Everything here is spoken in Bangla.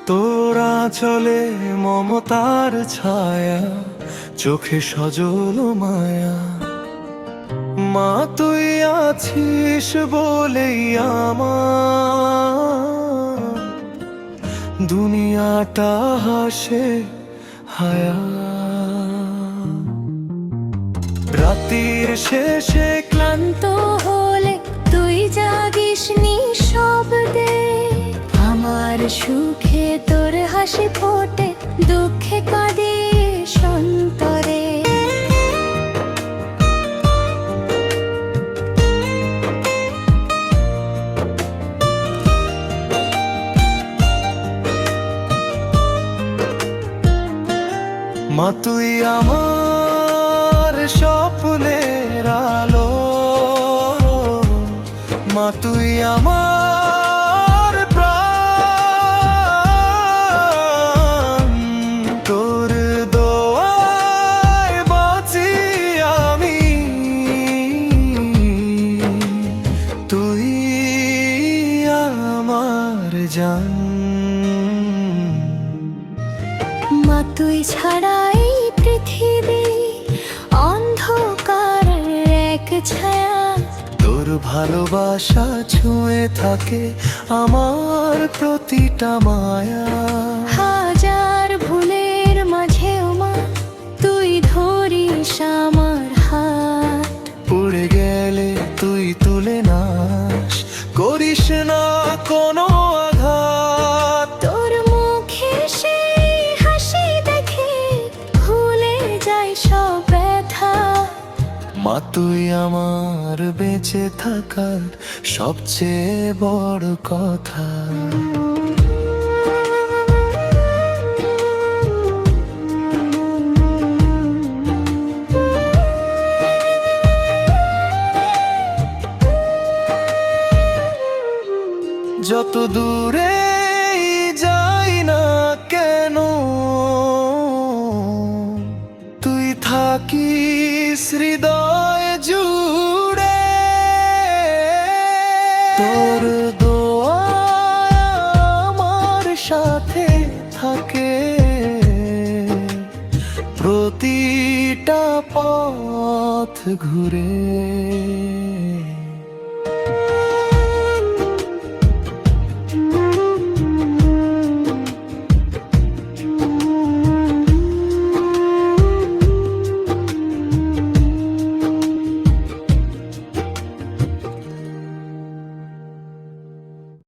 তোরা চলে মমতার ছায়া, চোখে সজল মায়া। মা তুই আছিস বলেই আমার দুনিয়াটা হাসে হায়া। রাতের শেষে ক্লান্ত হলে তুই জাগিস নিঃশব্দে, আমার সুখে তোর হাসি ফোটে, দুঃখে কাঁদিস অন্তরে। মা তুই আমার স্বপ্নের আলো, মা তুই আমার প্রাণ। তোর দোয়ায় বাঁচি আমি, তুই আমার জান। মা তুই ছাড়াই পৃথিবী অন্ধকার এক ছায়া, তোর ভালোবাসা ছুঁয়ে থাকে আমার প্রতিটা মায়া। হাজার ভুলের মাঝেও মা তুই ধরিস আমার হাত, পড়ে গেলে তুই তুলে নাস, করিস না কোনো আঘাত। তোর মুখে সেই হাসি দেখে ভুলে যাই সব ব্যথা। মা তুই আমার বেঁচে থাকার সবচেয়ে বড় কথা। যত দূরে যাই না কেন, তুই থাকিস হৃদয় জুড়ে। তোর দোয়া আমার সাথে থাকে প্রতিটা পথ ঘুরে।